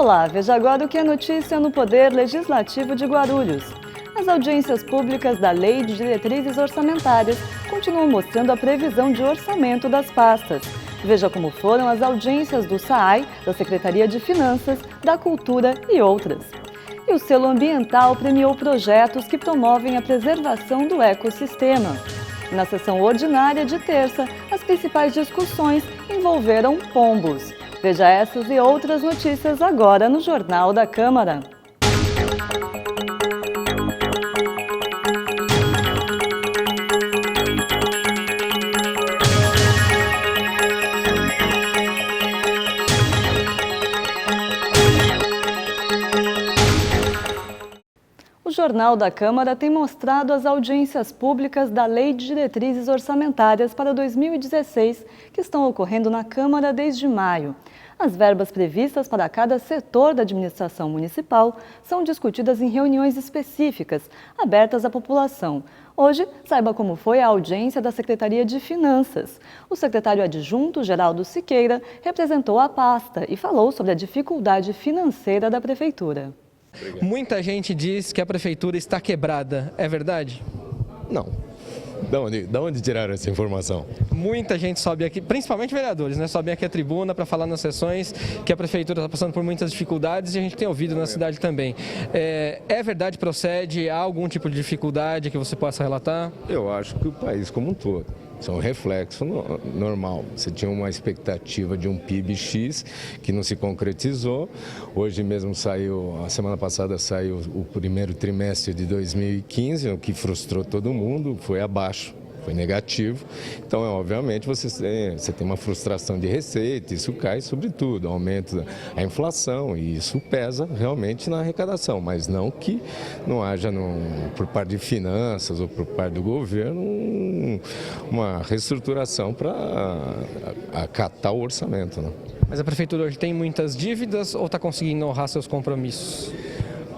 Olá, veja agora o que é notícia no Poder Legislativo de Guarulhos. As audiências públicas da Lei de Diretrizes Orçamentárias continuam mostrando a previsão de orçamento das pastas. Veja como foram as audiências do SAAI, da Secretaria de Finanças, da Cultura e outras. E o selo ambiental premiou projetos que promovem a preservação do ecossistema. Na sessão ordinária de terça, as principais discussões envolveram pombos. Veja essas e outras notícias agora no Jornal da Câmara. O Jornal da Câmara tem mostrado as audiências públicas da Lei de Diretrizes Orçamentárias para 2016, que estão ocorrendo na Câmara desde maio. As verbas previstas para cada setor da administração municipal são discutidas em reuniões específicas, abertas à população. Hoje, saiba como foi a audiência da Secretaria de Finanças. O secretário adjunto, Geraldo Siqueira, representou a pasta e falou sobre a dificuldade financeira da Prefeitura. Muita gente diz que a Prefeitura está quebrada, é verdade? Não. Da onde tiraram essa informação? Muita gente sobe aqui, principalmente vereadores, né? Sobem aqui à tribuna para falar nas sessões que a Prefeitura está passando por muitas dificuldades e a gente tem ouvido na cidade também. É verdade, procede? Há algum tipo de dificuldade que você possa relatar? Eu acho que o país como um todo. Isso é um reflexo normal. Você tinha uma expectativa de um PIB X que não se concretizou. Hoje mesmo a semana passada saiu o primeiro trimestre de 2015, o que frustrou todo mundo, foi abaixo. Foi negativo, então obviamente você tem uma frustração de receita, isso cai sobretudo, aumenta a inflação e isso pesa realmente na arrecadação, mas não que não haja por parte de finanças ou por parte do governo uma reestruturação para acatar o orçamento, né? Mas a Prefeitura hoje tem muitas dívidas ou está conseguindo honrar seus compromissos?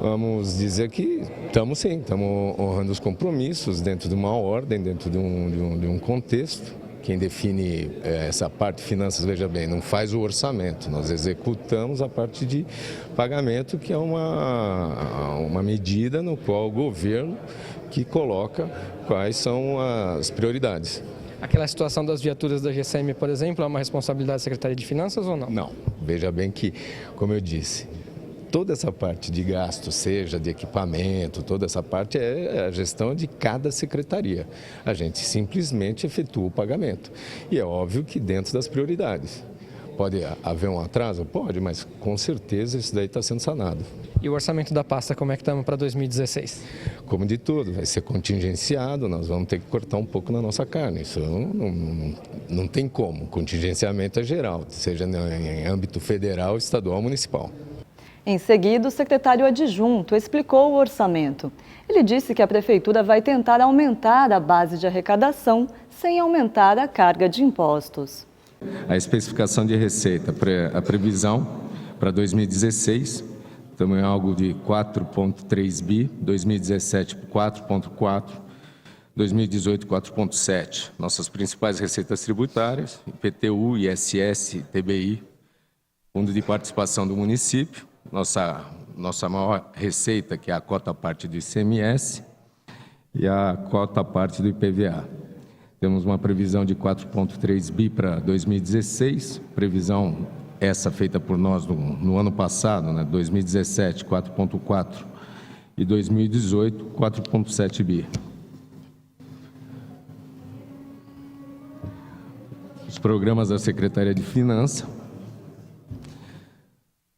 Vamos dizer que estamos honrando os compromissos dentro de uma ordem, dentro de um contexto. Quem define essa parte de finanças, veja bem, não faz o orçamento, nós executamos a parte de pagamento, que é uma medida no qual o governo que coloca quais são as prioridades. Aquela situação das viaturas da GCM, por exemplo, é uma responsabilidade da Secretaria de Finanças ou não? Não, veja bem que, como eu disse, toda essa parte de gasto, seja de equipamento, toda essa parte é a gestão de cada secretaria. A gente simplesmente efetua o pagamento. E é óbvio que dentro das prioridades. Pode haver um atraso? Pode, mas com certeza isso daí está sendo sanado. E o orçamento da pasta, como é que estamos para 2016? Como de tudo, vai ser contingenciado, nós vamos ter que cortar um pouco na nossa carne. Isso não tem como. Contingenciamento é geral, seja em âmbito federal, estadual ou municipal. Em seguida, o secretário adjunto explicou o orçamento. Ele disse que a Prefeitura vai tentar aumentar a base de arrecadação sem aumentar a carga de impostos. A especificação de receita, a previsão para 2016, estamos em algo de 4,3 bi, 2017 4,4, 2018 4,7. Nossas principais receitas tributárias, IPTU, ISS, TBI, Fundo de Participação do Município, nossa maior receita, que é a cota parte do ICMS, e a cota parte do IPVA. Temos uma previsão de 4,3 bi para 2016, previsão essa feita por nós no ano passado, né, 2017, 4,4 e 2018, 4,7 bi. Os programas da Secretaria de Finanças,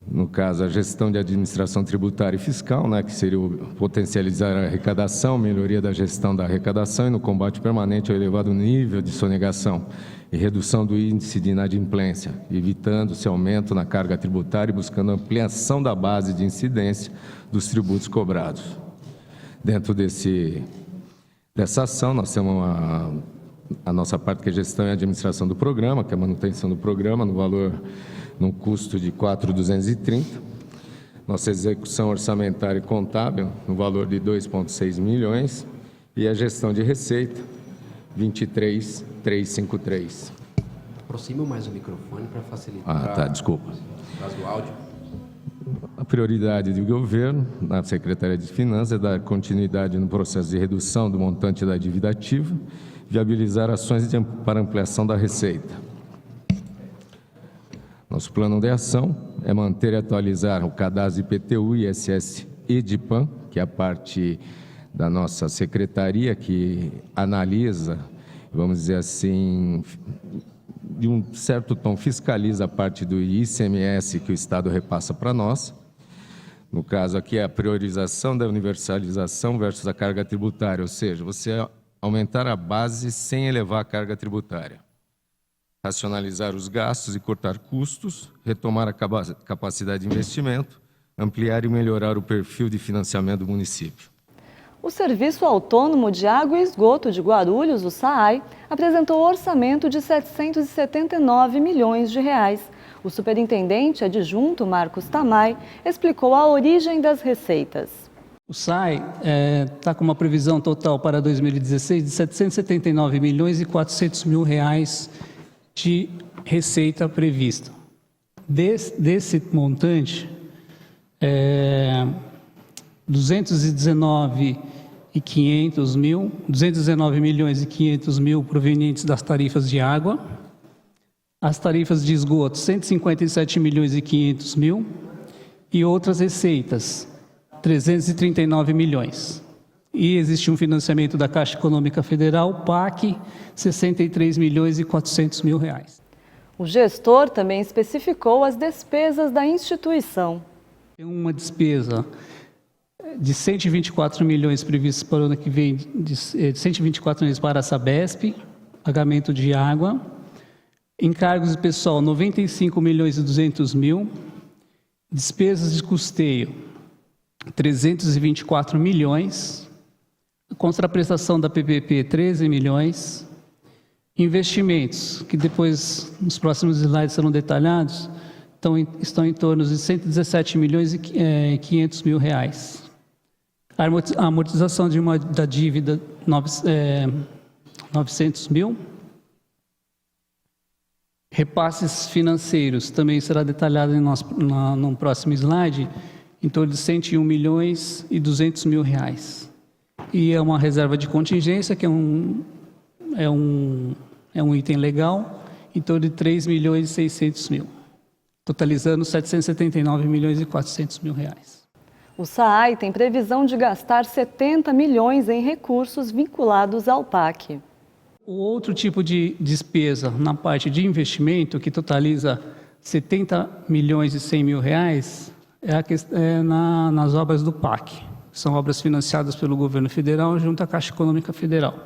no caso, a gestão de administração tributária e fiscal, né, que seria potencializar a arrecadação, melhoria da gestão da arrecadação e no combate permanente ao elevado nível de sonegação e redução do índice de inadimplência, evitando-se aumento na carga tributária e buscando ampliação da base de incidência dos tributos cobrados. Dentro dessa ação, nós temos a nossa parte, que é gestão e administração do programa, que é a manutenção do programa, no custo de 4.230. Nossa execução orçamentária e contábil, no valor de 2,6 milhões. E a gestão de receita, 23.353. Aproxime mais o microfone para facilitar. Desculpa. Caso do áudio. prioridade do governo, na Secretaria de Finanças, é dar continuidade no processo de redução do montante da dívida ativa, viabilizar ações para ampliação da receita. Nosso plano de ação é manter e atualizar o cadastro IPTU, ISS e DIPAM, que é a parte da nossa secretaria que analisa, vamos dizer assim, de um certo tom, fiscaliza a parte do ICMS que o Estado repassa para nós. No caso aqui é a priorização da universalização versus a carga tributária, ou seja, você aumentar a base sem elevar a carga tributária. Racionalizar os gastos e cortar custos, retomar a capacidade de investimento, ampliar e melhorar o perfil de financiamento do município. O Serviço Autônomo de Água e Esgoto de Guarulhos, o SAAI, apresentou orçamento de 779 milhões de reais. O superintendente adjunto Marcos Tamay explicou a origem das receitas. O SAAI está com uma previsão total para 2016 de 779 milhões e 400 mil reais de receita prevista. Desse montante, 219 milhões e 500 mil provenientes das tarifas de água, as tarifas de esgoto 157 milhões e 500 mil e outras receitas 339 milhões. E existe um financiamento da Caixa Econômica Federal, PAC, 63 milhões e 400 mil reais. O gestor também especificou as despesas da instituição. Tem uma despesa de 124 milhões previstos para o ano que vem, de 124 milhões para a Sabesp, pagamento de água, encargos de pessoal 95 milhões e 200 mil, despesas de custeio 324 milhões, contraprestação da PPP 13 milhões, investimentos, que depois nos próximos slides serão detalhados, estão em torno de 117 milhões e 500 mil reais. A amortização da dívida 900 mil. Repasses financeiros também será detalhado no próximo slide, em torno de 101 milhões e 200 mil reais. E é uma reserva de contingência, que é um item legal, em torno de 3 milhões e 600 mil, totalizando 779 milhões e 400 mil reais. O SAAI tem previsão de gastar 70 milhões em recursos vinculados ao PAC. O outro tipo de despesa na parte de investimento, que totaliza 70 milhões e 100 mil reais, nas obras do PAC. São obras financiadas pelo governo federal junto à Caixa Econômica Federal.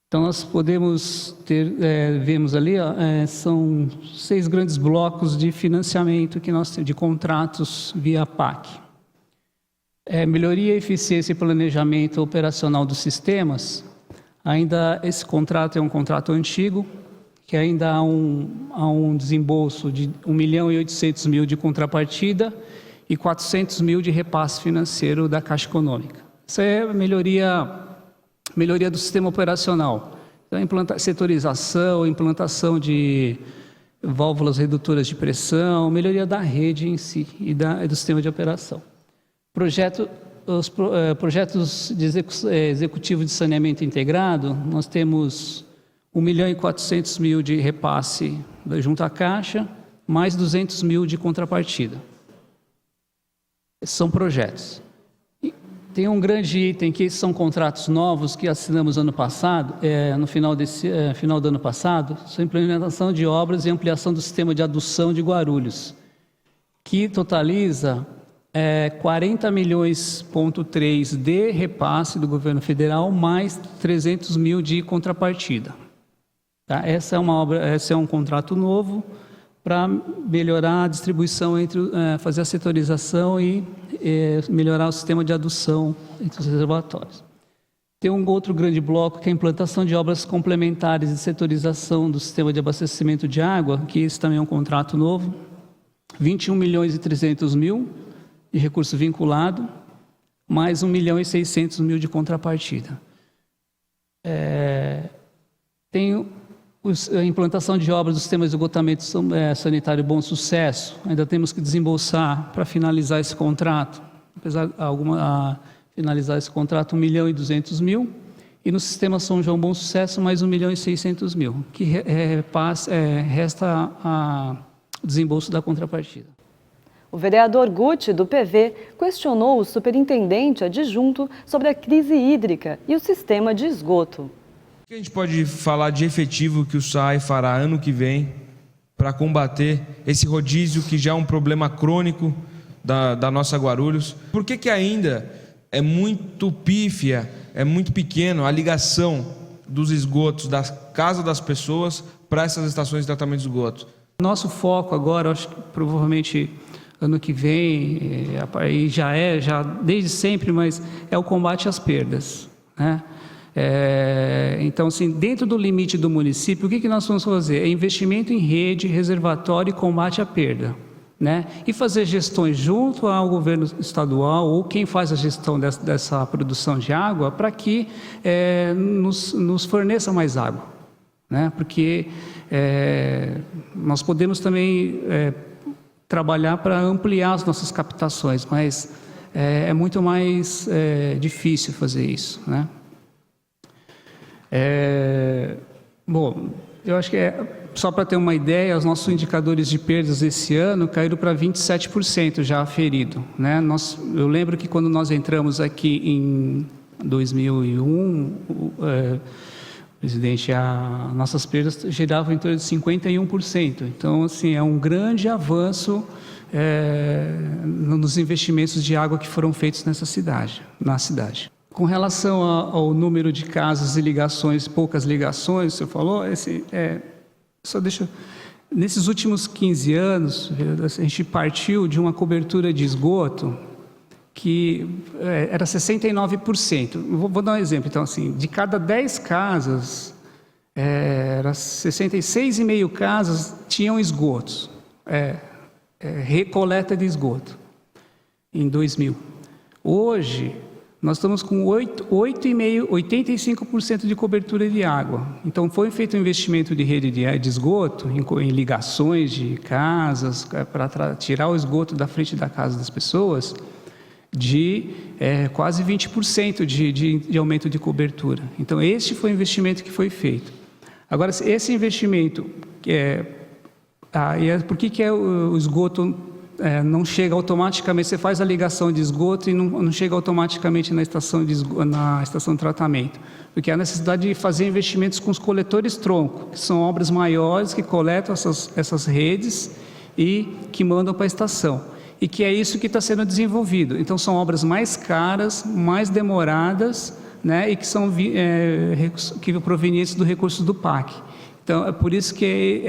Então, nós podemos vemos ali, são 6 grandes blocos de financiamento que nós temos, de contratos via PAC. Melhoria, eficiência e planejamento operacional dos sistemas. Ainda esse contrato é um contrato antigo, que ainda há um desembolso de 1 milhão e 800 mil de contrapartida e 400 mil de repasse financeiro da Caixa Econômica. Isso é a melhoria do sistema operacional. Então, setorização, implantação de válvulas redutoras de pressão, melhoria da rede em si e do sistema de operação. Os projetos de executivo de saneamento integrado, nós temos 1 milhão e 400 mil de repasse junto à Caixa, mais 200 mil de contrapartida. Esses são projetos. E tem um grande item que são contratos novos que assinamos ano passado, no final do ano passado, são implementação de obras e ampliação do sistema de adução de Guarulhos, que totaliza 40 milhões,3 de repasse do governo federal, mais 300 mil de contrapartida. Tá? Esse é um contrato novo para melhorar a distribuição, fazer a setorização e melhorar o sistema de adução entre os reservatórios. Tem um outro grande bloco, que é a implantação de obras complementares de setorização do sistema de abastecimento de água, que esse também é um contrato novo, 21 milhões e 300 mil de recurso vinculado, mais 1 milhão e 600 mil de contrapartida. Tem A implantação de obras do sistema de esgotamento sanitário Bom Sucesso, ainda temos que desembolsar para finalizar esse contrato, apesar de finalizar esse contrato, 1.200.000, e no sistema São João Bom Sucesso mais 1.600.000, que resta o desembolso da contrapartida. O vereador Guti, do PV, questionou o superintendente adjunto sobre a crise hídrica e o sistema de esgoto. O que a gente pode falar de efetivo que o SAI fará ano que vem para combater esse rodízio que já é um problema crônico da nossa Guarulhos? Por que ainda é muito pífia, é muito pequeno a ligação dos esgotos da casa das pessoas para essas estações de tratamento de esgoto? Nosso foco agora, acho que provavelmente ano que vem, aí já desde sempre, mas é o combate às perdas, né? Então, assim, dentro do limite do município, o que nós vamos fazer? É investimento em rede, reservatório e combate à perda, né? E fazer gestões junto ao governo estadual ou quem faz a gestão dessa produção de água para que nos forneça mais água, né? Porque nós podemos também trabalhar para ampliar as nossas captações, mas é muito mais difícil fazer isso, né? Bom, eu acho que só para ter uma ideia, os nossos indicadores de perdas esse ano caíram para 27% já aferido, né? Eu lembro que quando nós entramos aqui em 2001, presidente, nossas perdas giravam em torno de 51%. Então, assim, é um grande avanço nos investimentos de água que foram feitos na cidade. Com relação ao número de casas e ligações, poucas ligações, você falou, nesses últimos 15 anos, a gente partiu de uma cobertura de esgoto que era 69%. Vou dar um exemplo, então, assim, de cada 10 casas, 66,5 casas tinham esgotos, recoleta de esgoto, em 2000. Hoje, nós estamos com 85% de cobertura de água. Então, foi feito um investimento de rede de esgoto, em ligações de casas, para tirar o esgoto da frente da casa das pessoas, de quase 20% de aumento de cobertura. Então, este foi o investimento que foi feito. Agora, esse investimento, por que o esgoto não chega automaticamente? Você faz a ligação de esgoto e não chega automaticamente na estação de tratamento, porque há necessidade de fazer investimentos com os coletores tronco, que são obras maiores que coletam essas redes e que mandam para a estação, e que é isso que está sendo desenvolvido. Então, são obras mais caras, mais demoradas, né, e que são provenientes do recurso do PAC. Então, é por isso que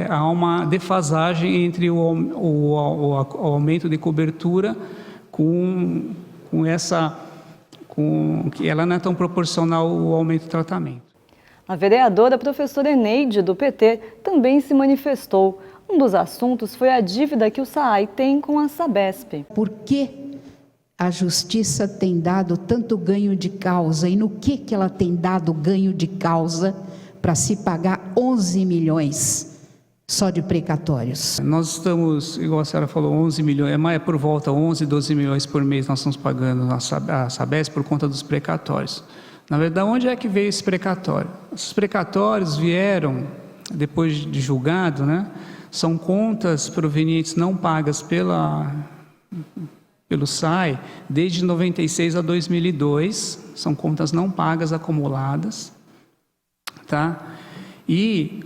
há uma defasagem entre o aumento de cobertura que ela não é tão proporcional ao aumento do tratamento. A vereadora professora Eneide, do PT, também se manifestou. Um dos assuntos foi a dívida que o SAAI tem com a Sabesp. Por que a Justiça tem dado tanto ganho de causa e no que ela tem dado ganho de causa para se pagar 11 milhões só de precatórios? Nós estamos, igual a senhora falou, 11 milhões, é por volta 11, 12 milhões por mês nós estamos pagando a Sabesp por conta dos precatórios. Na verdade, onde é que veio esse precatório? Esses precatórios vieram, depois de julgado, né? São contas provenientes não pagas pelo SAI desde 96 a 2002, são contas não pagas acumuladas, tá? E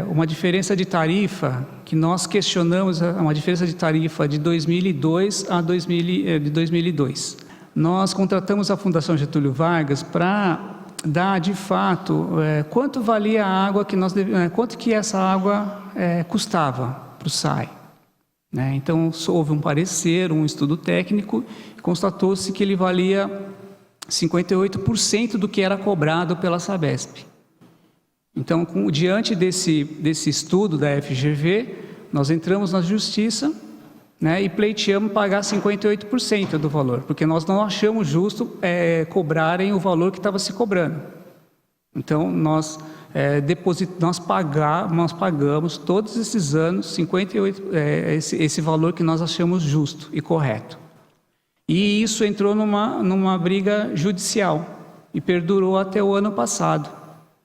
uma diferença de tarifa que nós questionamos, uma diferença de tarifa de 2002 a 2002. Nós contratamos a Fundação Getúlio Vargas para dar, de fato, quanto valia a água que quanto que essa água custava para o SAI, né? Então, houve um parecer, um estudo técnico, e constatou-se que ele valia 58% do que era cobrado pela Sabesp. Então, diante desse estudo da FGV, nós entramos na Justiça, né, e pleiteamos pagar 58% do valor, porque nós não achamos justo cobrarem o valor que estava se cobrando. Então, nós nós pagamos todos esses anos 58, esse valor que nós achamos justo e correto. E isso entrou numa briga judicial e perdurou até o ano passado,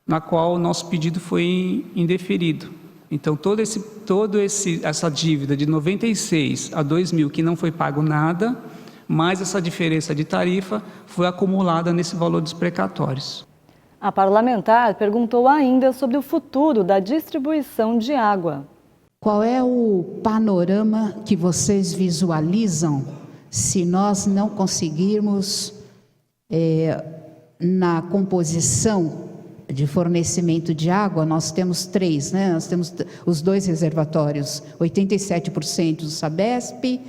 na qual o nosso pedido foi indeferido. Então, essa dívida de 96 a 2000 que não foi pago nada, mais essa diferença de tarifa foi acumulada nesse valor dos precatórios. A parlamentar perguntou ainda sobre o futuro da distribuição de água. Qual é o panorama que vocês visualizam se nós não conseguirmos, na composição de fornecimento de água, nós temos 3, né? Nós temos os 2 reservatórios, 87% do Sabesp,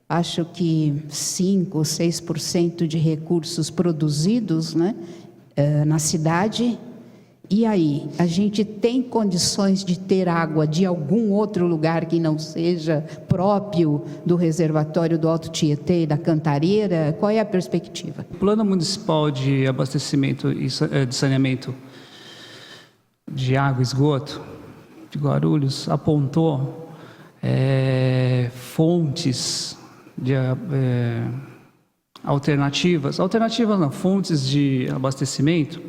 acho que 5 ou 6% de recursos produzidos, né, na cidade. E aí, a gente tem condições de ter água de algum outro lugar que não seja próprio do reservatório do Alto Tietê e da Cantareira? Qual é a perspectiva? O Plano Municipal de Abastecimento e de Saneamento de Água e Esgoto de Guarulhos apontou fontes de fontes de abastecimento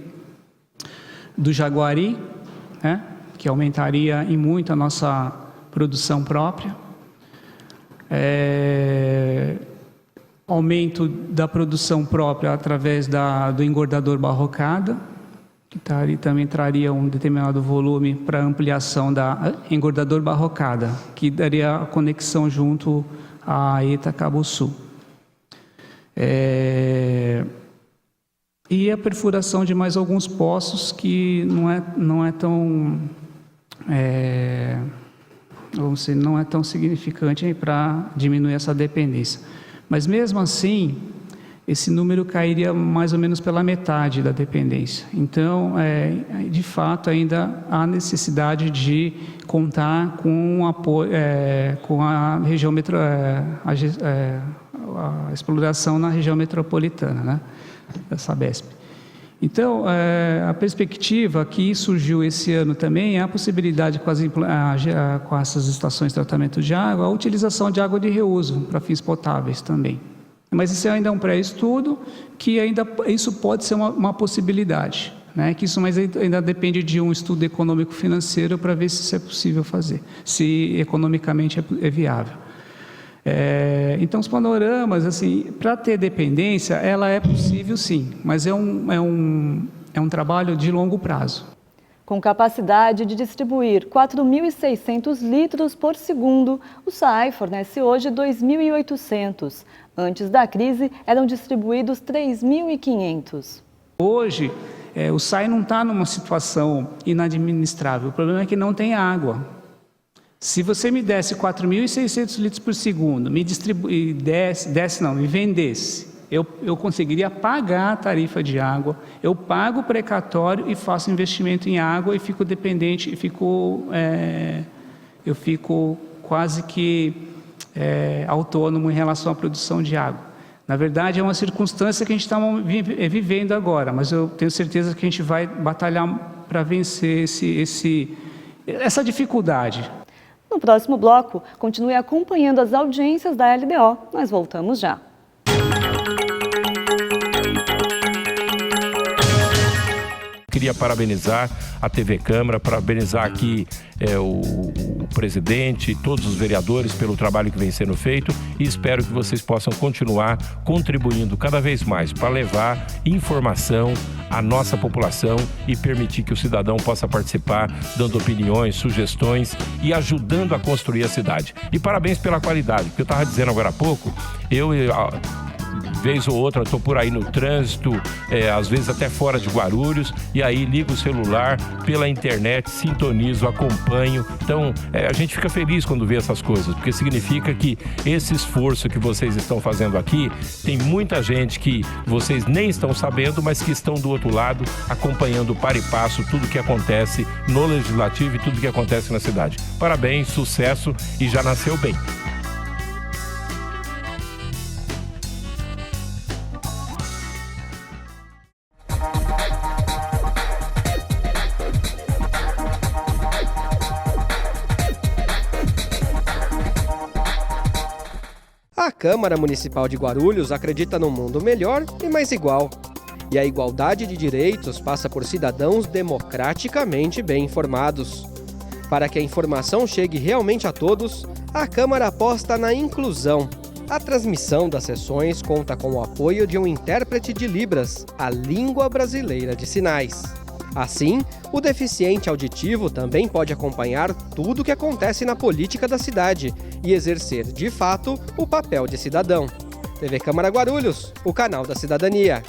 do Jaguari, né, que aumentaria em muito a nossa produção própria, aumento da produção própria através do engordador Barrocada, que também traria um determinado volume para ampliação da engordador Barrocada, que daria a conexão junto à ETA Cabo Sul. E a perfuração de mais alguns poços que não é tão significante para diminuir essa dependência. Mas mesmo assim, esse número cairia mais ou menos pela metade da dependência. Então, de fato, ainda há necessidade de contar com apoio, com a região a exploração na região metropolitana, né, da Sabesp. Então, a perspectiva que surgiu esse ano também é a possibilidade, com essas estações de tratamento de água, a utilização de água de reuso para fins potáveis também. Mas isso ainda é um pré-estudo, que isso pode ser uma possibilidade, né? Mas ainda depende de um estudo econômico-financeiro para ver se isso é possível fazer, se economicamente é viável. Então, os panoramas, assim, para ter dependência, ela é possível sim, mas é um trabalho de longo prazo. Com capacidade de distribuir 4.600 litros por segundo, o SAAI fornece hoje 2.800. Antes da crise, eram distribuídos 3.500. Hoje, o SAAI não está numa situação inadministrável. O problema é que não tem água. Se você me desse 4.600 litros por segundo, me vendesse, eu conseguiria pagar a tarifa de água, eu pago o precatório e faço investimento em água e fico dependente, eu fico quase que autônomo em relação à produção de água. Na verdade, é uma circunstância que a gente está vivendo agora, mas eu tenho certeza que a gente vai batalhar para vencer essa dificuldade. No próximo bloco, continue acompanhando as audiências da LDO. Nós voltamos já. Queria parabenizar a TV Câmara, parabenizar aqui o presidente e todos os vereadores pelo trabalho que vem sendo feito e espero que vocês possam continuar contribuindo cada vez mais para levar informação à nossa população e permitir que o cidadão possa participar, dando opiniões, sugestões e ajudando a construir a cidade. E parabéns pela qualidade, porque eu estava dizendo agora há pouco, vez ou outra, estou por aí no trânsito, às vezes até fora de Guarulhos, e aí ligo o celular pela internet, sintonizo, acompanho. Então, a gente fica feliz quando vê essas coisas, porque significa que esse esforço que vocês estão fazendo aqui, tem muita gente que vocês nem estão sabendo, mas que estão do outro lado, acompanhando para e passo tudo que acontece no Legislativo e tudo que acontece na cidade. Parabéns, sucesso e já nasceu bem. A Câmara Municipal de Guarulhos acredita num mundo melhor e mais igual. E a igualdade de direitos passa por cidadãos democraticamente bem informados. Para que a informação chegue realmente a todos, a Câmara aposta na inclusão. A transmissão das sessões conta com o apoio de um intérprete de Libras, a língua brasileira de sinais. Assim, o deficiente auditivo também pode acompanhar tudo o que acontece na política da cidade e exercer, de fato, o papel de cidadão. TV Câmara Guarulhos, o canal da cidadania.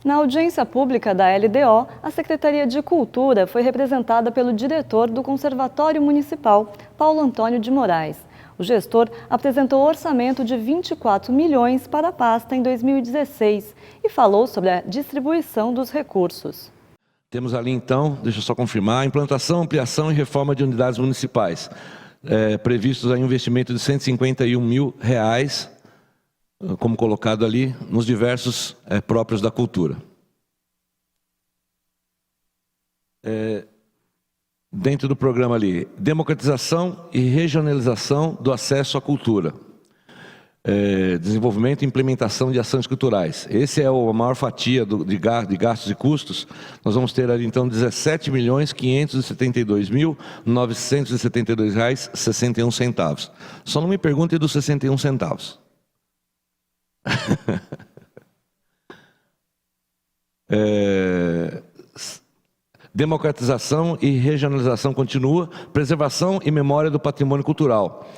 Na audiência pública da LDO, a Secretaria de Cultura foi representada pelo diretor do Conservatório Municipal, Paulo Antônio de Moraes. O gestor apresentou orçamento de 24 milhões para a pasta em 2016 e falou sobre a distribuição dos recursos. Temos ali então, deixa eu só confirmar, implantação, ampliação e reforma de unidades municipais. Previstos aí um investimento de R$151 mil, como colocado ali, nos diversos próprios da cultura. Dentro do programa ali, democratização e regionalização do acesso à cultura. Desenvolvimento e implementação de ações culturais. Esse é a maior fatia de gastos e custos. Nós vamos ter ali então R$17.572.972,61. Só não me perguntem dos 61 centavos. Democratização e regionalização continua, preservação e memória do patrimônio cultural,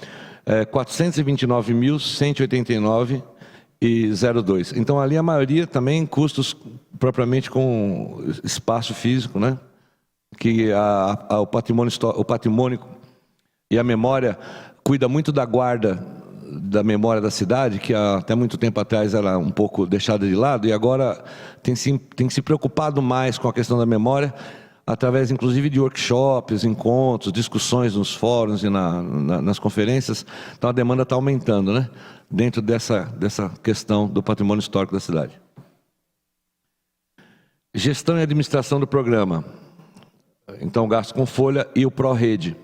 429.189,02. Então ali a maioria também custos propriamente com espaço físico, né? Que o patrimônio e a memória cuida muito da guarda da memória da cidade, que até muito tempo atrás era um pouco deixada de lado, e agora tem se preocupado mais com a questão da memória, através inclusive de workshops, encontros, discussões nos fóruns e nas conferências. Então a demanda está aumentando, né? Dentro dessa questão do patrimônio histórico da cidade. Gestão e administração do programa. Então o gasto com folha e o Pró-Rede.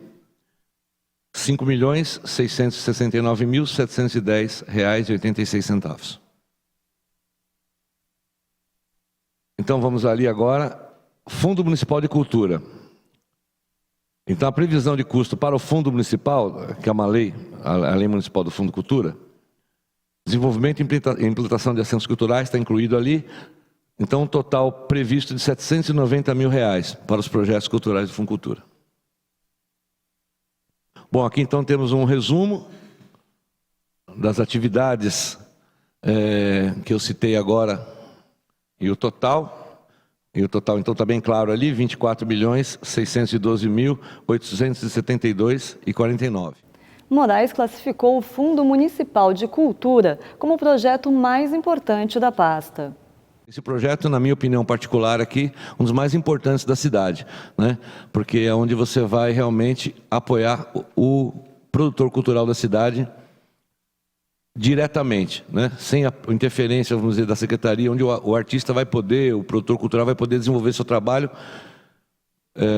R$5.669.710,86. Então vamos ali agora, Fundo Municipal de Cultura. Então a previsão de custo para o Fundo Municipal, que é uma lei, a Lei Municipal do Fundo Cultura, desenvolvimento e implantação de ações culturais está incluído ali. Então um total previsto de R$790 mil para os projetos culturais do Fundo Cultura. Bom, aqui então temos um resumo das atividades que eu citei agora e o total então está bem claro ali, R$24.612.872,49. Moraes classificou o Fundo Municipal de Cultura como o projeto mais importante da pasta. Esse projeto, na minha opinião particular aqui, um dos mais importantes da cidade, né? Porque é onde você vai realmente apoiar o produtor cultural da cidade diretamente, né? Sem a interferência, vamos dizer, da secretaria, onde o artista vai poder, o produtor cultural vai poder desenvolver seu trabalho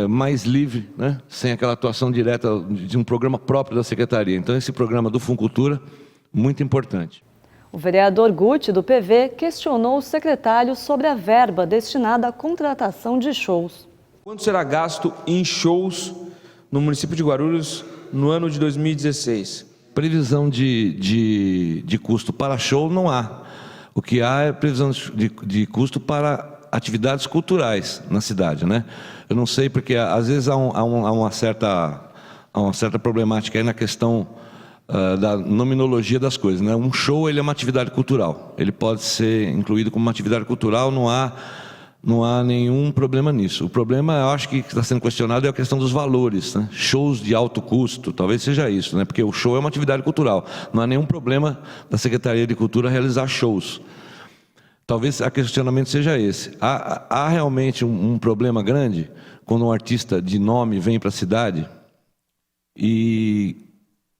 mais livre, né? Sem aquela atuação direta de um programa próprio da secretaria. Então esse programa do Fundo Cultura, muito importante. O vereador Guti, do PV, questionou o secretário sobre a verba destinada à contratação de shows. Quanto será gasto em shows no município de Guarulhos no ano de 2016? Previsão de custo para show não há. O que há é previsão de custo para atividades culturais na cidade, né? Eu não sei, porque às vezes há uma certa problemática aí na questão da nominologia das coisas, né? Um show, ele é uma atividade cultural, ele pode ser incluído como uma atividade cultural, não há nenhum problema nisso. O problema, eu acho que está sendo questionado, é a questão dos valores, né? Shows de alto custo, talvez seja isso, né? Porque o show é uma atividade cultural, não há nenhum problema da Secretaria de Cultura realizar shows. Talvez o questionamento seja esse. Há realmente um problema grande quando um artista de nome vem para a cidade e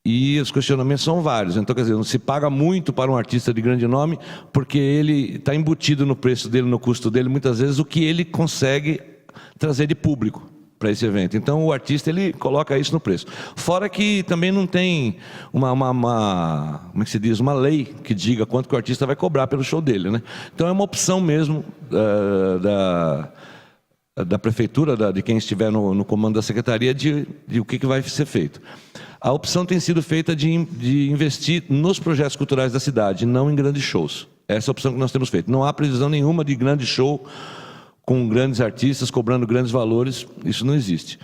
E os questionamentos são vários. Então, quer dizer, não se paga muito para um artista de grande nome, porque ele está embutido no preço dele, no custo dele, muitas vezes, o que ele consegue trazer de público para esse evento. Então, o artista, ele coloca isso no preço. Fora que também não tem como é que se diz, uma lei que diga quanto que o artista vai cobrar pelo show dele, né? Então, é uma opção mesmo da prefeitura, de quem estiver no comando da secretaria, de o que vai ser feito. A opção tem sido feita de investir nos projetos culturais da cidade, não em grandes shows. Essa é a opção que nós temos feito. Não há previsão nenhuma de grande show com grandes artistas cobrando grandes valores, isso não existe.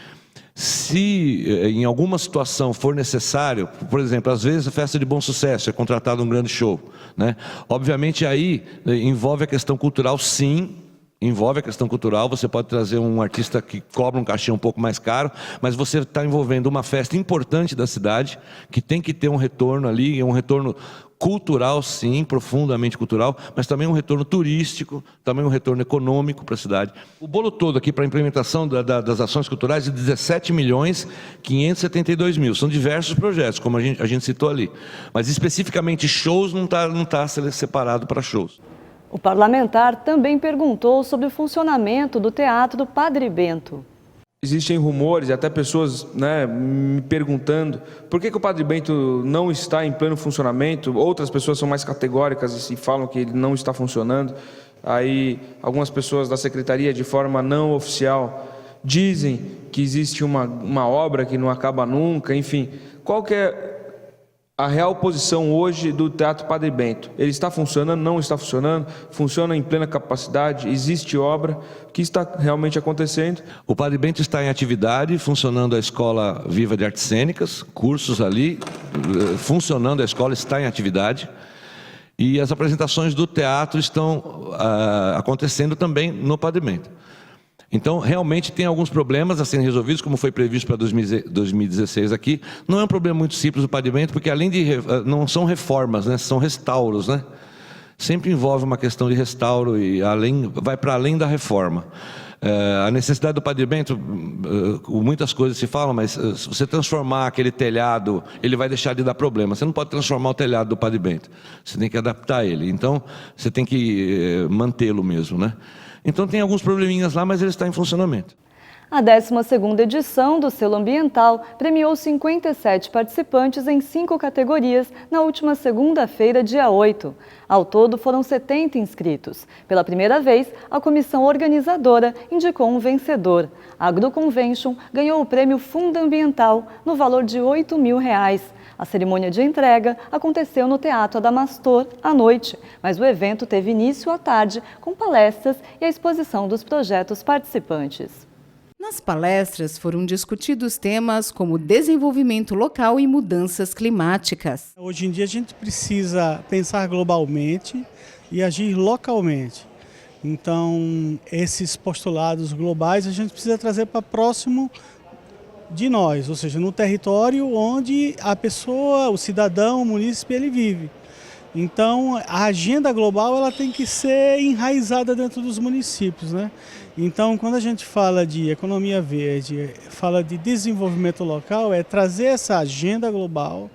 Se em alguma situação for necessário, por exemplo, às vezes a festa de Bom Sucesso é contratada um grande show, né? Obviamente aí envolve a questão cultural, sim. Envolve a questão cultural, você pode trazer um artista que cobra um cachê um pouco mais caro, mas você está envolvendo uma festa importante da cidade, que tem que ter um retorno ali, um retorno cultural, sim, profundamente cultural, mas também um retorno turístico, também um retorno econômico para a cidade. O bolo todo aqui para a implementação das ações culturais é de 17.572.000. São diversos projetos, como a gente citou ali. Mas especificamente shows não tá separado para shows. O parlamentar também perguntou sobre o funcionamento do Teatro Padre Bento. Existem rumores e até pessoas, me perguntando por que o Padre Bento não está em pleno funcionamento. Outras pessoas são mais categóricas e falam que ele não está funcionando. Aí algumas pessoas da secretaria, de forma não oficial, dizem que existe uma obra que não acaba nunca. Enfim, qual que é a real posição hoje do Teatro Padre Bento? Ele está funcionando, não está funcionando? Funciona em plena capacidade? Existe obra? O que está realmente acontecendo? O Padre Bento está em atividade, funcionando a Escola Viva de Artes Cênicas, cursos ali, funcionando, a escola está em atividade. E as apresentações do teatro estão acontecendo também no Padre Bento. Então, realmente tem alguns problemas a serem resolvidos, como foi previsto para 2016 aqui. Não é um problema muito simples o Padre Bento, porque não são reformas, né? São restauros, né? Sempre envolve uma questão de restauro e vai para além da reforma. A necessidade do Padre Bento, muitas coisas se falam, mas se você transformar aquele telhado, ele vai deixar de dar problema. Você não pode transformar o telhado do Padre Bento, você tem que adaptar ele. Então, você tem que mantê-lo mesmo, né? Então tem alguns probleminhas lá, mas ele está em funcionamento. A 12ª edição do Selo Ambiental premiou 57 participantes em 5 categorias na última segunda-feira, dia 8. Ao todo, foram 70 inscritos. Pela primeira vez, a comissão organizadora indicou um vencedor. A AgroConvention ganhou o prêmio Fundo Ambiental no valor de R$ 8.000. A cerimônia de entrega aconteceu no Teatro Adamastor à noite, mas o evento teve início à tarde com palestras e a exposição dos projetos participantes. Nas palestras foram discutidos temas como desenvolvimento local e mudanças climáticas. Hoje em dia a gente precisa pensar globalmente e agir localmente. Então, esses postulados globais a gente precisa trazer para próximo de nós, ou seja, no território onde a pessoa, o cidadão, o munícipe, ele vive. Então, a agenda global ela tem que ser enraizada dentro dos municípios, né? Então, quando a gente fala de economia verde, fala de desenvolvimento local, é trazer essa agenda global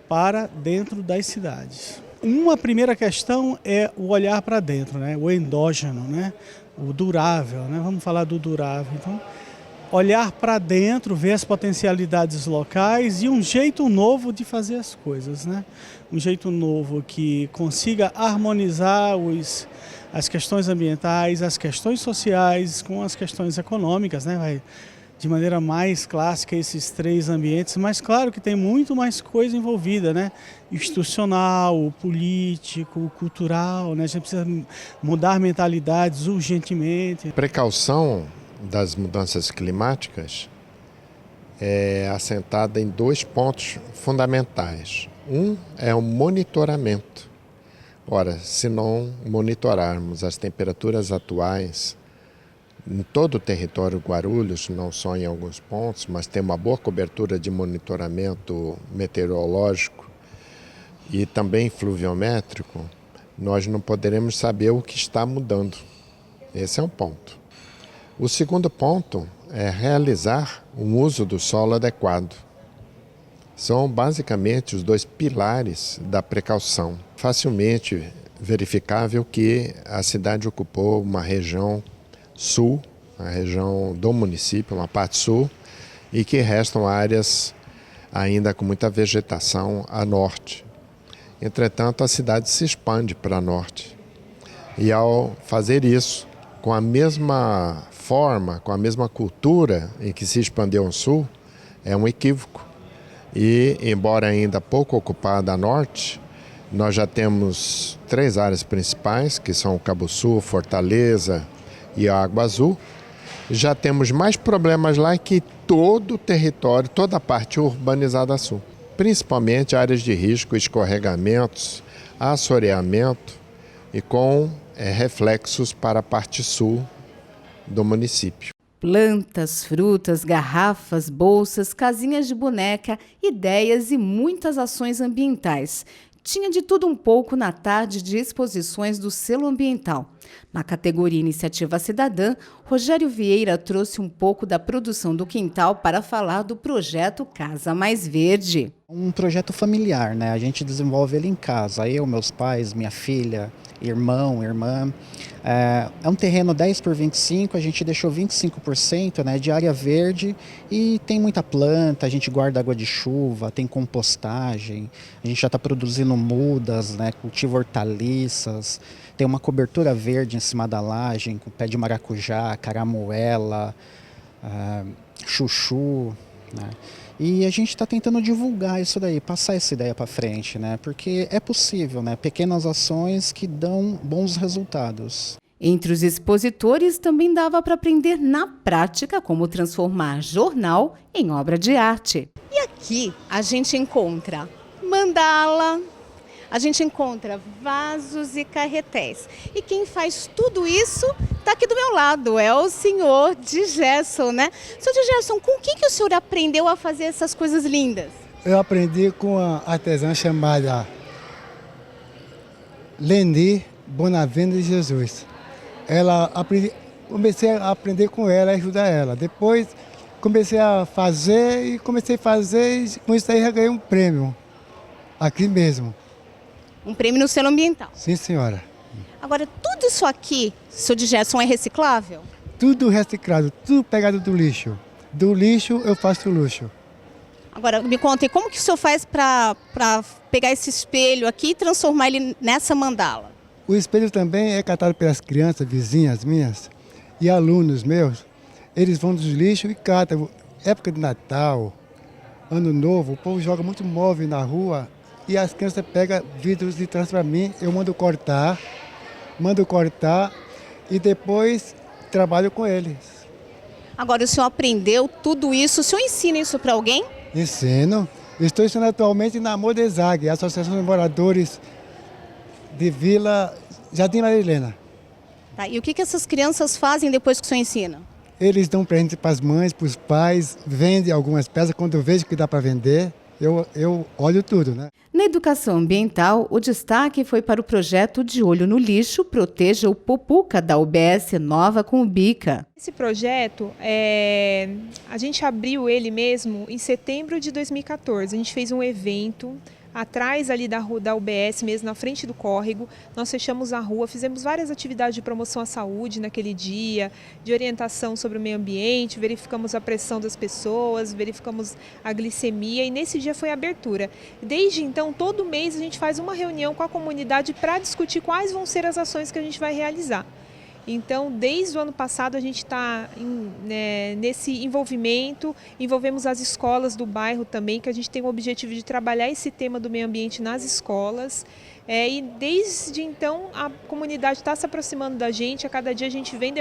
para dentro das cidades. Uma primeira questão é o olhar para dentro, né? O endógeno, né? O durável, né? Vamos falar do durável. Então, olhar para dentro, ver as potencialidades locais e um jeito novo de fazer as coisas, né? Um jeito novo que consiga harmonizar as questões ambientais, as questões sociais com as questões econômicas, né? Vai de maneira mais clássica esses 3 ambientes, mas claro que tem muito mais coisa envolvida, né? Institucional, político, cultural, né? A gente precisa mudar mentalidades urgentemente. Precaução das mudanças climáticas é assentada em 2 pontos fundamentais. Um é o monitoramento. Ora, se não monitorarmos as temperaturas atuais em todo o território Guarulhos, não só em alguns pontos, mas tem uma boa cobertura de monitoramento meteorológico e também fluviométrico, nós não poderemos saber o que está mudando. Esse é um ponto. O segundo ponto é realizar um uso do solo adequado. são basicamente os dois pilares da precaução. Facilmente verificável que a cidade ocupou uma região sul, a região do município, uma parte sul, e que restam áreas ainda com muita vegetação a norte. Entretanto, a cidade se expande para norte. E ao fazer isso, com a mesma forma, com a mesma cultura em que se expandiu ao sul, é um equívoco. E, embora ainda pouco ocupada a norte, nós já temos 3 áreas principais, que são o Cabo Sul, Fortaleza e a Água Azul. Já temos mais problemas lá que todo o território, toda a parte urbanizada sul. Principalmente áreas de risco, escorregamentos, assoreamento e com reflexos para a parte sul do município. Plantas, frutas, garrafas, bolsas, casinhas de boneca, ideias e muitas ações ambientais. Tinha de tudo um pouco na tarde de exposições do selo ambiental. Na categoria Iniciativa Cidadã, Rogério Vieira trouxe um pouco da produção do quintal para falar do projeto Casa Mais Verde. Um projeto familiar, né? A gente desenvolve ele em casa, eu, meus pais, minha filha, irmão, irmã. É um terreno 10 por 25, a gente deixou 25%, né, de área verde e tem muita planta, a gente guarda água de chuva, tem compostagem, a gente já está produzindo mudas, né, cultiva hortaliças, tem uma cobertura verde em cima da laje, com pé de maracujá, caramuela, chuchu, né? E a gente está tentando divulgar isso daí, passar essa ideia para frente, né? Porque é possível, né? Pequenas ações que dão bons resultados. Entre os expositores também dava para aprender na prática como transformar jornal em obra de arte. E aqui a gente encontra mandala, a gente encontra vasos e carretéis. E quem faz tudo isso está aqui do meu lado, é o senhor Digerson, né? Senhor Digerson, com o que o senhor aprendeu a fazer essas coisas lindas? Eu aprendi com uma artesã chamada Leni Bonaventura de Jesus. Comecei a aprender com ela, ajudar ela. Depois comecei a fazer e com isso aí já ganhei um prêmio, aqui mesmo. Um prêmio no selo ambiental? Sim, senhora. Agora, tudo isso aqui, senhor Digerson, é reciclável? Tudo reciclado, tudo pegado do lixo. Do lixo eu faço luxo. Agora, me conta, e como que o senhor faz para pegar esse espelho aqui e transformar ele nessa mandala? O espelho também é catado pelas crianças, vizinhas minhas e alunos meus. Eles vão dos lixos e catam. Época de Natal, Ano Novo, o povo joga muito móvel na rua e as crianças pegam vidros e trazem para mim. Eu mando cortar e depois trabalho com eles. Agora, o senhor aprendeu tudo isso, o senhor ensina isso para alguém? Ensino. Estou ensinando atualmente na Modesag, Associação de Moradores de Vila Jardim Marilena. Tá, e o que essas crianças fazem depois que o senhor ensina? Eles dão presente para as mães, para os pais, vendem algumas peças. Quando eu vejo que dá para vender, eu olho tudo, né? Na educação ambiental, o destaque foi para o projeto De Olho no Lixo, Proteja o Popuca, da UBS Nova Cumbica. Esse projeto, a gente abriu ele mesmo em setembro de 2014. A gente fez um evento atrás ali da rua da UBS, mesmo na frente do córrego. Nós fechamos a rua, fizemos várias atividades de promoção à saúde naquele dia, de orientação sobre o meio ambiente, verificamos a pressão das pessoas, verificamos a glicemia e nesse dia foi a abertura. Desde então, todo mês a gente faz uma reunião com a comunidade para discutir quais vão ser as ações que a gente vai realizar. Então, desde o ano passado, a gente está nesse envolvimento, envolvemos as escolas do bairro também, que a gente tem o objetivo de trabalhar esse tema do meio ambiente nas escolas. E desde então, a comunidade está se aproximando da gente, a cada dia a gente vem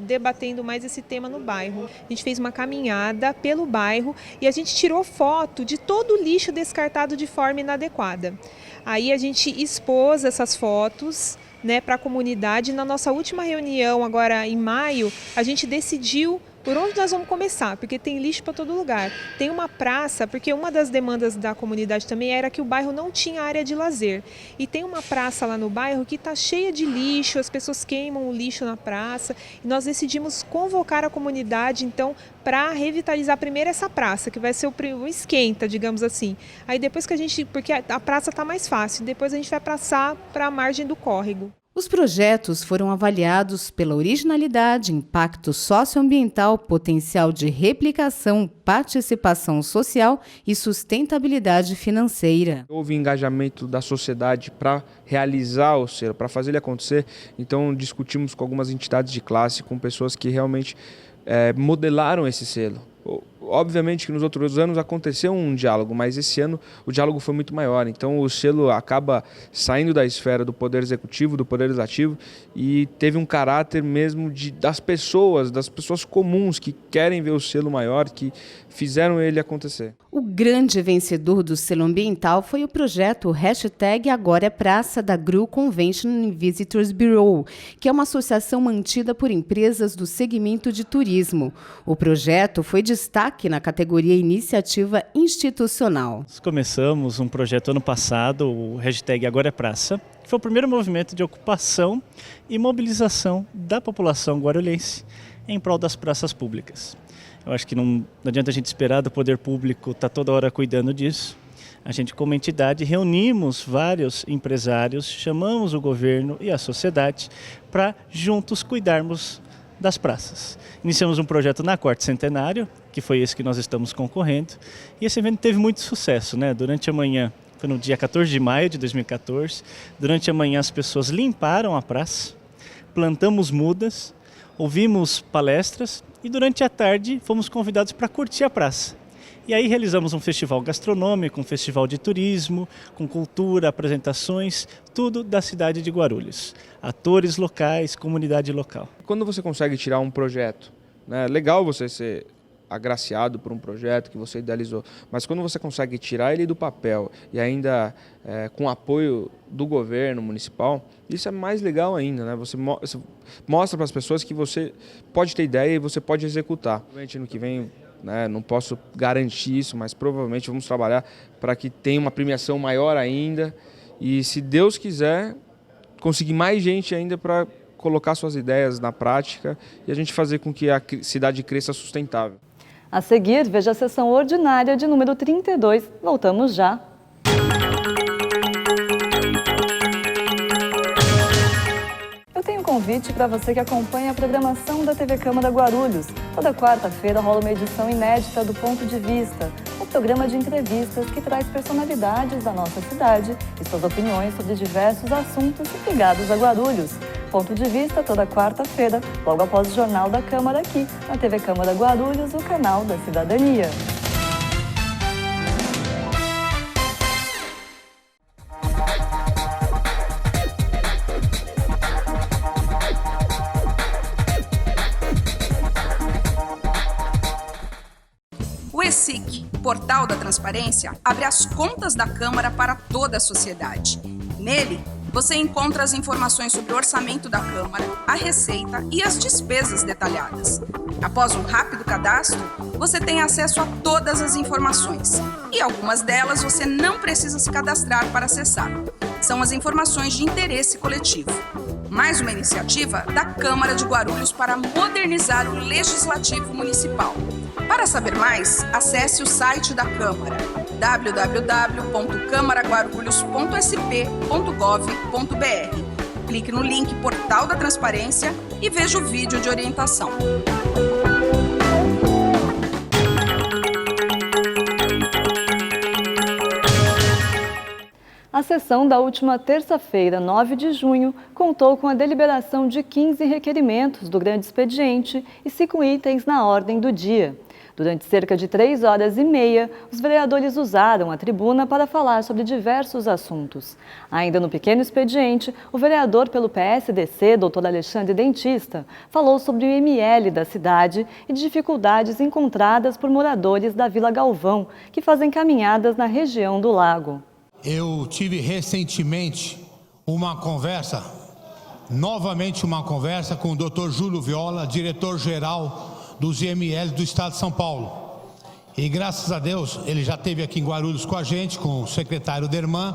debatendo mais esse tema no bairro. A gente fez uma caminhada pelo bairro e a gente tirou foto de todo o lixo descartado de forma inadequada. Aí a gente expôs essas fotos, né, para a comunidade. Na nossa última reunião, agora em maio, a gente decidiu Por onde nós vamos começar? Porque tem lixo para todo lugar. Tem uma praça, porque uma das demandas da comunidade também era que o bairro não tinha área de lazer. E tem uma praça lá no bairro que está cheia de lixo, as pessoas queimam o lixo na praça. E nós decidimos convocar a comunidade, então, para revitalizar primeiro essa praça, que vai ser o esquenta, digamos assim. Aí depois que porque a praça está mais fácil, depois a gente vai passar para a margem do córrego. Os projetos foram avaliados pela originalidade, impacto socioambiental, potencial de replicação, participação social e sustentabilidade financeira. Houve engajamento da sociedade para realizar o selo, para fazer ele acontecer. Então discutimos com algumas entidades de classe, com pessoas que realmente modelaram esse selo. Obviamente que nos outros anos aconteceu um diálogo, mas esse ano o diálogo foi muito maior. Então o selo acaba saindo da esfera do Poder Executivo, do Poder Legislativo, e teve um caráter mesmo das pessoas comuns que querem ver o selo maior, que fizeram ele acontecer. O grande vencedor do selo ambiental foi o projeto #Agora é Praça da GRU Convention and Visitors Bureau, que é uma associação mantida por empresas do segmento de turismo. O projeto foi destaque na categoria Iniciativa Institucional. Nós começamos um projeto ano passado, o #Agora é Praça, que foi o primeiro movimento de ocupação e mobilização da população guarulhense em prol das praças públicas. Eu acho que não adianta a gente esperar do poder público estar toda hora cuidando disso. A gente, como entidade, reunimos vários empresários, chamamos o governo e a sociedade para juntos cuidarmos das praças. Iniciamos um projeto na Quarto Centenário, que foi esse que nós estamos concorrendo, e esse evento teve muito sucesso, né? Durante a manhã, foi no dia 14 de maio de 2014, durante a manhã as pessoas limparam a praça, plantamos mudas, ouvimos palestras e durante a tarde fomos convidados para curtir a praça. E aí realizamos um festival gastronômico, um festival de turismo, com cultura, apresentações, tudo da cidade de Guarulhos. Atores locais, comunidade local. Quando você consegue tirar um projeto, né, é legal você ser agraciado por um projeto que você idealizou, mas quando você consegue tirar ele do papel e ainda com apoio do governo municipal, isso é mais legal ainda, né? Você mostra para as pessoas que você pode ter ideia e você pode executar. Provavelmente ano que vem, né, não posso garantir isso, mas provavelmente vamos trabalhar para que tenha uma premiação maior ainda e, se Deus quiser, conseguir mais gente ainda para colocar suas ideias na prática e a gente fazer com que a cidade cresça sustentável. A seguir, veja a sessão ordinária de número 32. Voltamos já. Eu tenho um convite para você que acompanha a programação da TV Câmara Guarulhos. Toda quarta-feira rola uma edição inédita do Ponto de Vista, um programa de entrevistas que traz personalidades da nossa cidade e suas opiniões sobre diversos assuntos ligados a Guarulhos. Ponto de Vista toda quarta-feira, logo após o Jornal da Câmara aqui, na TV Câmara Guarulhos, o canal da cidadania. O ESIC, Portal da Transparência, abre as contas da Câmara para toda a sociedade. Nele, você encontra as informações sobre o orçamento da Câmara, a receita e as despesas detalhadas. Após um rápido cadastro, você tem acesso a todas as informações. E algumas delas você não precisa se cadastrar para acessar. São as informações de interesse coletivo. Mais uma iniciativa da Câmara de Guarulhos para modernizar o Legislativo Municipal. Para saber mais, acesse o site da Câmara, www.câmaraguarulhos.sp.gov.br. Clique no link Portal da Transparência e veja o vídeo de orientação. A sessão da última terça-feira, 9 de junho, contou com a deliberação de 15 requerimentos do grande expediente e 5 itens na ordem do dia. Durante cerca de 3 horas e meia, os vereadores usaram a tribuna para falar sobre diversos assuntos. Ainda no pequeno expediente, o vereador pelo PSDC, Dr. Alexandre Dentista, falou sobre o IML da cidade e dificuldades encontradas por moradores da Vila Galvão, que fazem caminhadas na região do lago. Eu tive recentemente novamente uma conversa com o Dr. Júlio Viola, diretor-geral dos IML do Estado de São Paulo. E graças a Deus, ele já esteve aqui em Guarulhos com a gente, com o secretário Derman,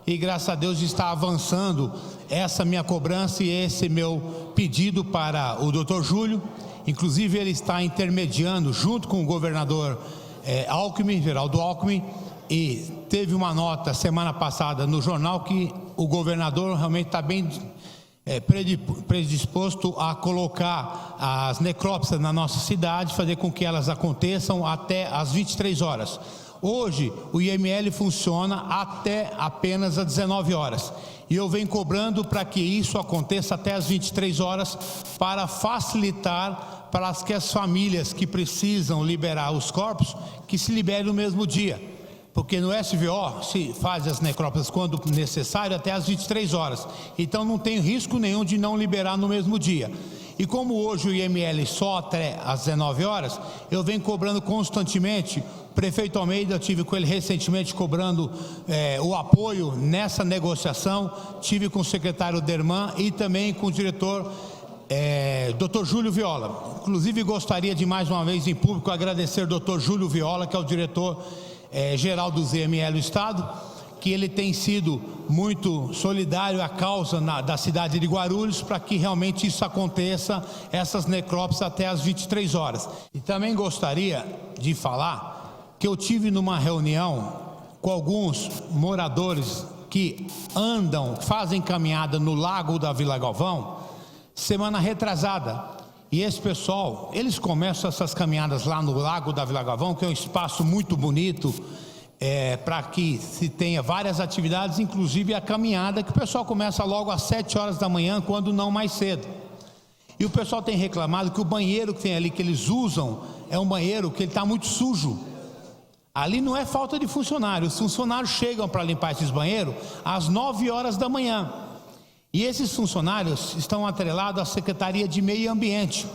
e graças a Deus está avançando essa minha cobrança e esse meu pedido para o Dr. Júlio. Inclusive, ele está intermediando junto com o governador Alckmin, Geraldo Alckmin, e teve uma nota semana passada no jornal que o governador realmente está bem predisposto a colocar as necrópsias na nossa cidade, fazer com que elas aconteçam até às 23 horas. Hoje, o IML funciona até apenas às 19 horas. E eu venho cobrando para que isso aconteça até às 23 horas para facilitar para que as famílias que precisam liberar os corpos, que se liberem no mesmo dia. Porque no SVO se faz as necrópsias quando necessário até às 23 horas. Então não tem risco nenhum de não liberar no mesmo dia. E como hoje o IML só até às 19 horas, eu venho cobrando constantemente. O prefeito Almeida, eu tive com ele recentemente cobrando o apoio nessa negociação. Tive com o secretário Derman e também com o diretor Dr. Júlio Viola. Inclusive gostaria de mais uma vez em público agradecer ao Dr. Júlio Viola, que é o diretor geral do ZML do Estado, que ele tem sido muito solidário à causa da cidade de Guarulhos para que realmente isso aconteça, essas necrópsias até às 23 horas. E também gostaria de falar que eu tive numa reunião com alguns moradores que fazem caminhada no Lago da Vila Galvão, semana retrasada. E esse pessoal, eles começam essas caminhadas lá no Lago da Vila Galvão, que é um espaço muito bonito, para que se tenha várias atividades, inclusive a caminhada, que o pessoal começa logo às 7 horas da manhã, quando não mais cedo. E o pessoal tem reclamado que o banheiro que tem ali, que eles usam, é um banheiro que ele está muito sujo. Ali não é falta de funcionário, os funcionários chegam para limpar esses banheiros às 9 horas da manhã. E esses funcionários estão atrelados à Secretaria de Meio Ambiente.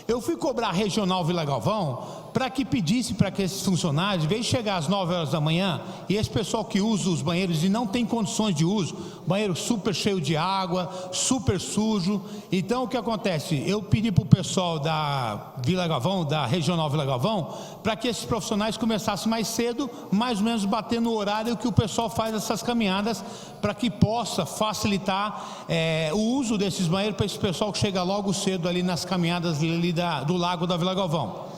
Eu fui cobrar a Regional Vila Galvão para que pedisse para que esses funcionários, em vez de chegar às 9 horas da manhã, e esse pessoal que usa os banheiros e não tem condições de uso, banheiro super cheio de água, super sujo. Então o que acontece? Eu pedi para o pessoal da Vila Galvão, da Regional Vila Galvão, para que esses profissionais começassem mais cedo, mais ou menos bater no horário que o pessoal faz essas caminhadas, para que possa facilitar o uso desses banheiros para esse pessoal que chega logo cedo ali nas caminhadas ali do Lago da Vila Galvão.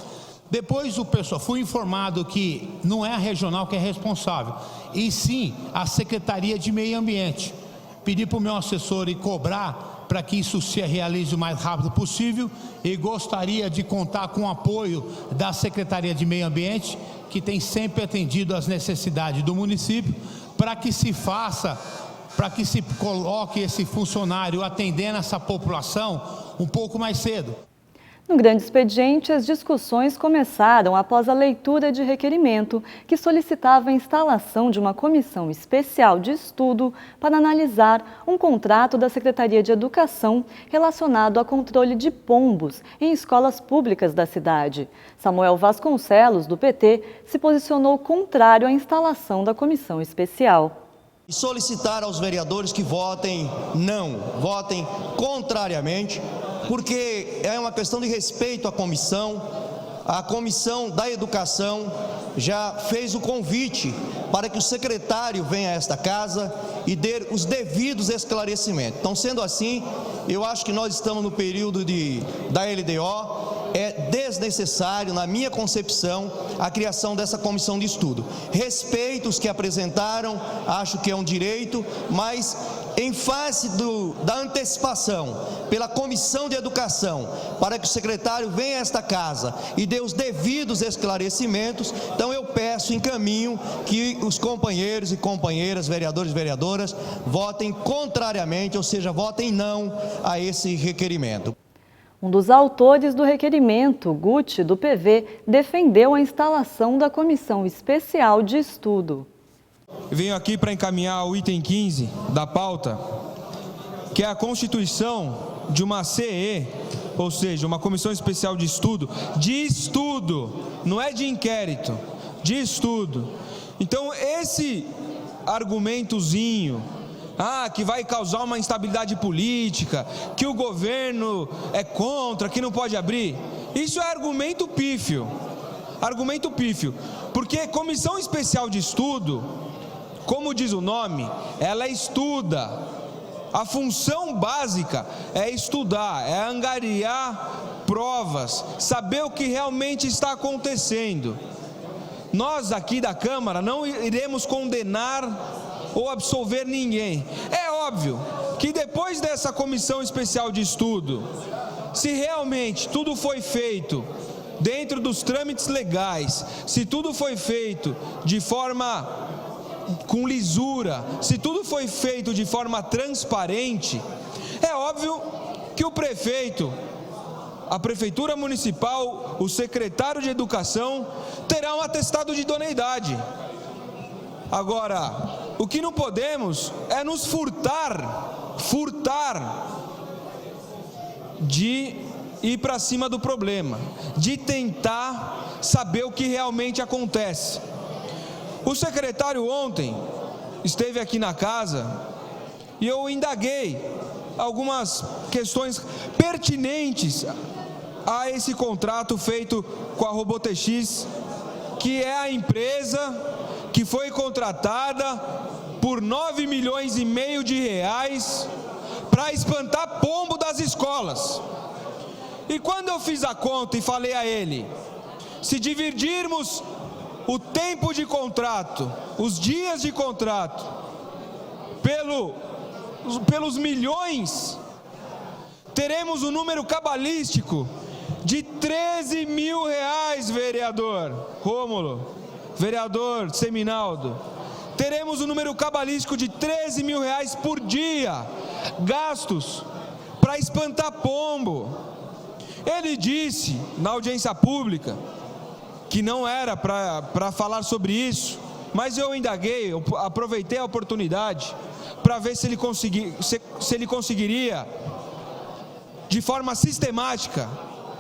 Depois o pessoal foi informado que não é a regional que é responsável, e sim a Secretaria de Meio Ambiente. Pedi para o meu assessor ir cobrar para que isso se realize o mais rápido possível, e gostaria de contar com o apoio da Secretaria de Meio Ambiente, que tem sempre atendido às necessidades do município, para que se faça, para que se coloque esse funcionário atendendo essa população um pouco mais cedo. No grande expediente, as discussões começaram após a leitura de requerimento que solicitava a instalação de uma comissão especial de estudo para analisar um contrato da Secretaria de Educação relacionado ao controle de pombos em escolas públicas da cidade. Samuel Vasconcelos, do PT, se posicionou contrário à instalação da comissão especial. E solicitar aos vereadores que votem não, votem contrariamente, porque é uma questão de respeito à comissão. A Comissão da Educação já fez o convite para que o secretário venha a esta casa e dê os devidos esclarecimentos. Então, sendo assim, eu acho que nós estamos no período da LDO. É desnecessário, na minha concepção, a criação dessa comissão de estudo. Respeito os que apresentaram, acho que é um direito, mas em face da antecipação pela Comissão de Educação, para que o secretário venha a esta casa e dê os devidos esclarecimentos, então eu peço, encaminho, que os companheiros e companheiras, vereadores e vereadoras, votem contrariamente, ou seja, votem não a esse requerimento. Um dos autores do requerimento, Guti, do PV, defendeu a instalação da comissão especial de estudo. Eu venho aqui para encaminhar o item 15 da pauta, que é a constituição de uma CE, ou seja, uma comissão especial de estudo, não é de inquérito, de estudo. Então, esse argumentozinho que vai causar uma instabilidade política, que o governo é contra, que não pode abrir. Isso é argumento pífio. Argumento pífio. Porque comissão especial de estudo, como diz o nome, ela estuda. A função básica é estudar, é angariar provas, saber o que realmente está acontecendo. Nós aqui da Câmara não iremos condenar ou absolver ninguém. É óbvio que depois dessa comissão especial de estudo, se realmente tudo foi feito dentro dos trâmites legais, se tudo foi feito de forma com lisura, se tudo foi feito de forma transparente, é óbvio que o prefeito, a prefeitura municipal, o secretário de educação terá um atestado de idoneidade. Agora, o que não podemos é nos furtar de ir para cima do problema, de tentar saber o que realmente acontece. O secretário ontem esteve aqui na casa e eu indaguei algumas questões pertinentes a esse contrato feito com a RoboTX, que é a empresa que foi contratada por 9,5 milhões de reais para espantar pombo das escolas. E quando eu fiz a conta e falei a ele, se dividirmos o tempo de contrato, os dias de contrato, pelos milhões, teremos um número cabalístico de 13 mil reais, vereador Rômulo, vereador Seminaldo. Teremos um número cabalístico de 13 mil reais por dia, gastos para espantar pombo. Ele disse na audiência pública que não era para falar sobre isso, mas eu indaguei, eu aproveitei a oportunidade para ver se ele conseguiria, de forma sistemática,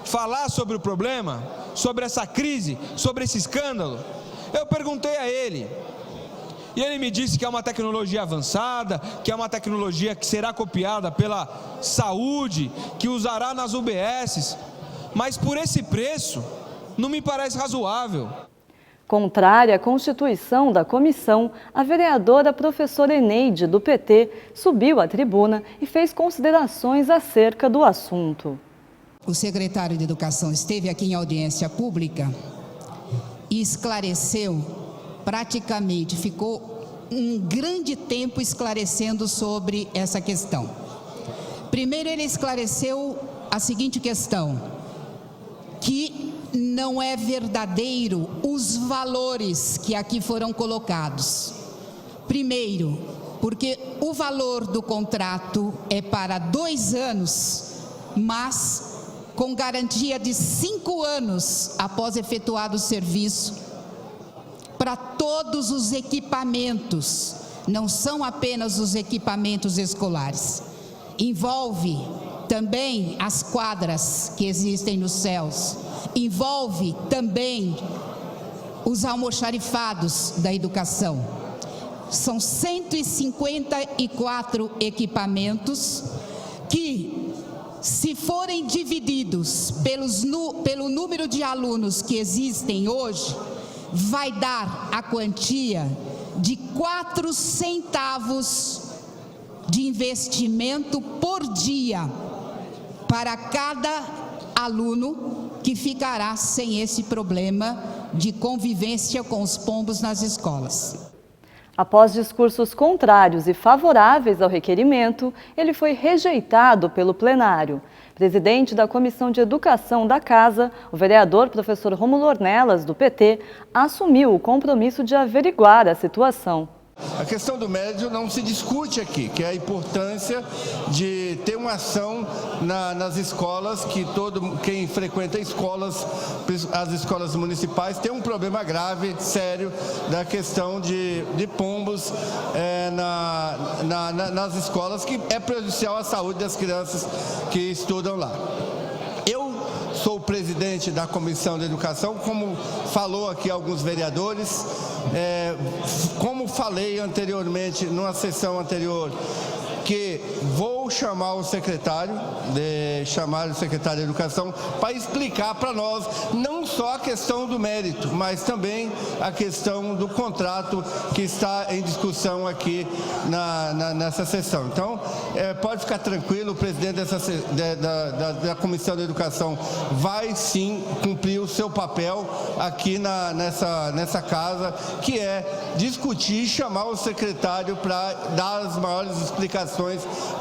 falar sobre o problema, sobre essa crise, sobre esse escândalo. Eu perguntei a ele, e ele me disse que é uma tecnologia avançada, que é uma tecnologia que será copiada pela saúde, que usará nas UBSs, mas por esse preço, não me parece razoável. Contrária à constituição da comissão, a vereadora professora Eneide, do PT, subiu à tribuna e fez considerações acerca do assunto. O secretário de Educação esteve aqui em audiência pública e esclareceu, praticamente ficou um grande tempo esclarecendo sobre essa questão. Primeiro, ele esclareceu a seguinte questão, que não é verdadeiro os valores que aqui foram colocados. Primeiro, porque o valor do contrato é para 2 anos, mas com garantia de 5 anos após efetuado o serviço, para todos os equipamentos, não são apenas os equipamentos escolares. Envolve também as quadras que existem nos céus, envolve também os almoxarifados da educação. São 154 equipamentos que, se forem divididos pelo número de alunos que existem hoje, vai dar a quantia de 4 centavos de investimento por dia para cada aluno que ficará sem esse problema de convivência com os pombos nas escolas. Após discursos contrários e favoráveis ao requerimento, ele foi rejeitado pelo plenário. Presidente da Comissão de Educação da Casa, o vereador professor Rômulo Ornelas, do PT, assumiu o compromisso de averiguar a situação. A questão do médio não se discute aqui, que é a importância de ter uma ação nas escolas, que quem frequenta escolas, as escolas municipais, tem um problema grave, sério, da questão de pombos nas escolas, que é prejudicial à saúde das crianças que estudam lá. Eu sou o presidente da Comissão de Educação, como falou aqui alguns vereadores, como falei anteriormente, numa sessão anterior, que vou chamar o secretário de Educação para explicar para nós não só a questão do mérito, mas também a questão do contrato que está em discussão aqui nessa sessão. Então, pode ficar tranquilo, o presidente da Comissão de Educação vai sim cumprir o seu papel aqui nessa casa, que é discutir e chamar o secretário para dar as maiores explicações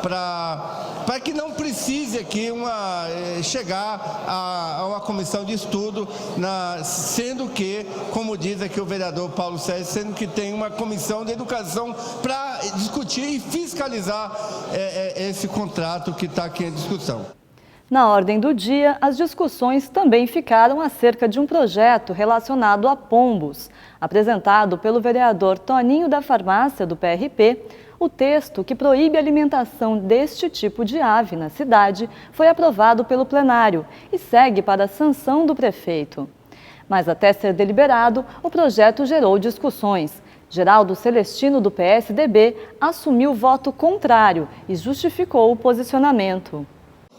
para que não precise aqui chegar a uma comissão de estudo, sendo que, como diz aqui o vereador Paulo Sérgio, sendo que tem uma comissão de educação para discutir e fiscalizar esse contrato que está aqui em discussão. Na ordem do dia, as discussões também ficaram acerca de um projeto relacionado a pombos. Apresentado pelo vereador Toninho da Farmácia, do PRP, o texto que proíbe a alimentação deste tipo de ave na cidade foi aprovado pelo plenário e segue para a sanção do prefeito. Mas até ser deliberado, o projeto gerou discussões. Geraldo Celestino, do PSDB, assumiu voto contrário e justificou o posicionamento.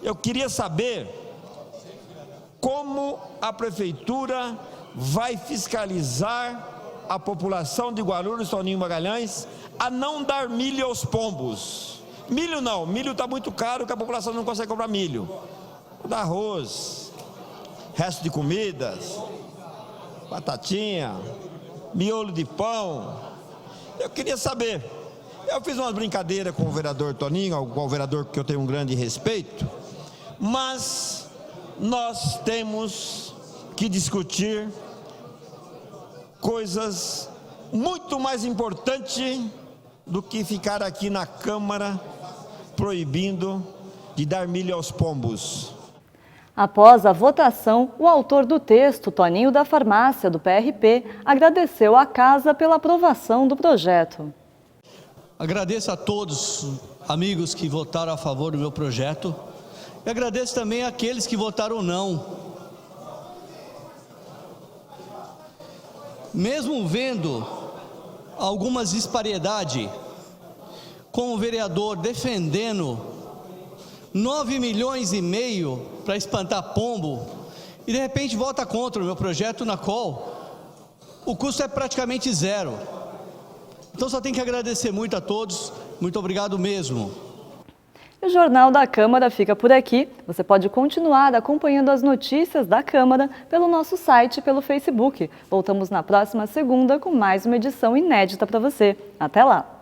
Eu queria saber como a prefeitura vai fiscalizar a população de Guarulhos, Toninho Magalhães, a não dar milho aos pombos. Milho não, milho está muito caro que a população não consegue comprar milho. Dá arroz, resto de comidas, batatinha, miolo de pão. Eu queria saber, eu fiz uma brincadeira com o vereador Toninho, com o vereador que eu tenho um grande respeito, mas nós temos que discutir coisas muito mais importantes do que ficar aqui na Câmara proibindo de dar milho aos pombos. Após a votação, o autor do texto, Toninho da Farmácia, do PRP, agradeceu à Casa pela aprovação do projeto. Agradeço a todos, amigos, que votaram a favor do meu projeto. E agradeço também àqueles que votaram não. Mesmo vendo algumas disparidades, com o vereador defendendo 9,5 milhões para espantar pombo, e de repente vota contra o meu projeto, na qual o custo é praticamente zero. Então só tenho que agradecer muito a todos, muito obrigado mesmo. O Jornal da Câmara fica por aqui. Você pode continuar acompanhando as notícias da Câmara pelo nosso site e pelo Facebook. Voltamos na próxima segunda com mais uma edição inédita para você. Até lá!